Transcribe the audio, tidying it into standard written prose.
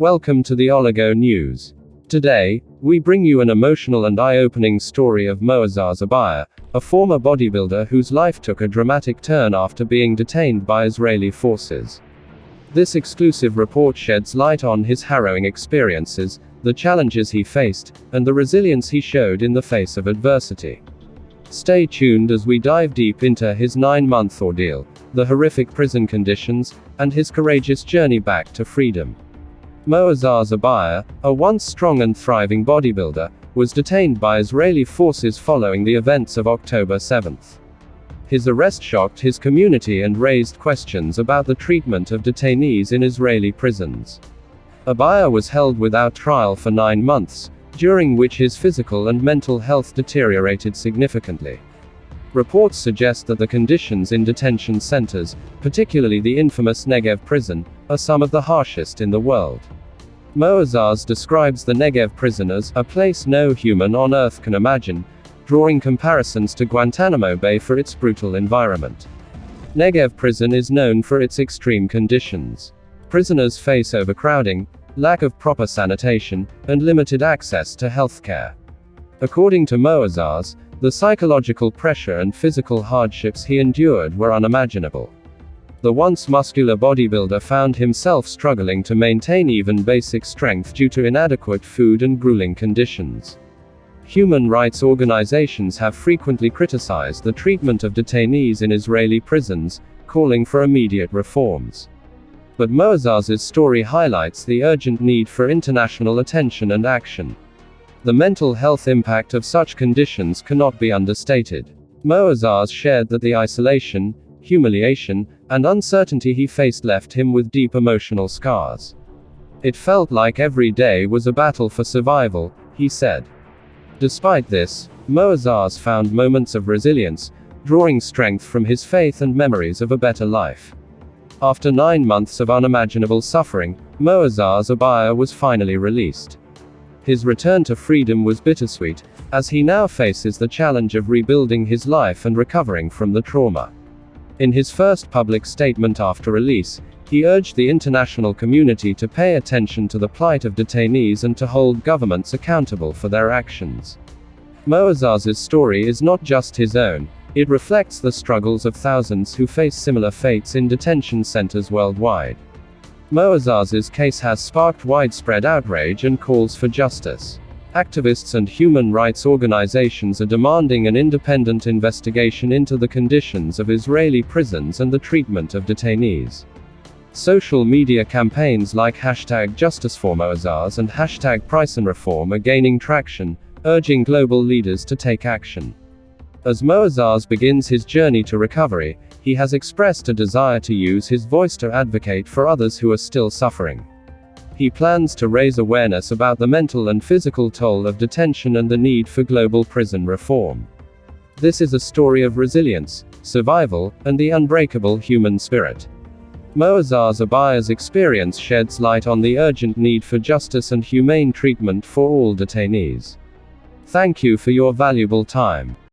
Welcome to the Oligo News. Today, we bring you an emotional and eye-opening story of Moazzaz Abaya, a former bodybuilder whose life took a dramatic turn after being detained by Israeli forces. This exclusive report sheds light on his harrowing experiences, the challenges he faced, and the resilience he showed in the face of adversity. Stay tuned as we dive deep into his 9-month ordeal, the horrific prison conditions, and his courageous journey back to freedom. Moazzaz Abaya, a once strong and thriving bodybuilder, was detained by Israeli forces following the events of October 7. His arrest shocked his community and raised questions about the treatment of detainees in Israeli prisons. Abaya was held without trial for 9 months, during which his physical and mental health deteriorated significantly. Reports suggest that the conditions in detention centers, particularly the infamous Negev prison, are some of the harshest in the world. Moazzaz describes the Negev prison as a place no human on earth can imagine, drawing comparisons to Guantanamo Bay for its brutal environment. Negev prison is known for its extreme conditions. Prisoners face overcrowding, lack of proper sanitation, and limited access to healthcare. According to Moazzaz, the psychological pressure and physical hardships he endured were unimaginable. The once muscular bodybuilder found himself struggling to maintain even basic strength due to inadequate food and grueling conditions. Human rights organizations have frequently criticized the treatment of detainees in Israeli prisons, calling for immediate reforms. But Moazzaz's story highlights the urgent need for international attention and action. The mental health impact of such conditions cannot be understated. Moazzaz shared that the isolation, humiliation, and uncertainty he faced left him with deep emotional scars. "It felt like every day was a battle for survival," he said. Despite this, Moazzaz found moments of resilience, drawing strength from his faith and memories of a better life. After 9 months of unimaginable suffering, Moazzaz Abaya was finally released. His return to freedom was bittersweet, as he now faces the challenge of rebuilding his life and recovering from the trauma. In his first public statement after release, he urged the international community to pay attention to the plight of detainees and to hold governments accountable for their actions. Moazzaz's story is not just his own, it reflects the struggles of thousands who face similar fates in detention centers worldwide. Moazzaz's case has sparked widespread outrage and calls for justice. Activists and human rights organizations are demanding an independent investigation into the conditions of Israeli prisons and the treatment of detainees. Social media campaigns like #JusticeForMoazzaz and #PrisonReform are gaining traction, urging global leaders to take action. As Moazzaz begins his journey to recovery, he has expressed a desire to use his voice to advocate for others who are still suffering. He plans to raise awareness about the mental and physical toll of detention and the need for global prison reform. This is a story of resilience, survival, and the unbreakable human spirit. Moazzaz Abaya's experience sheds light on the urgent need for justice and humane treatment for all detainees. Thank you for your valuable time.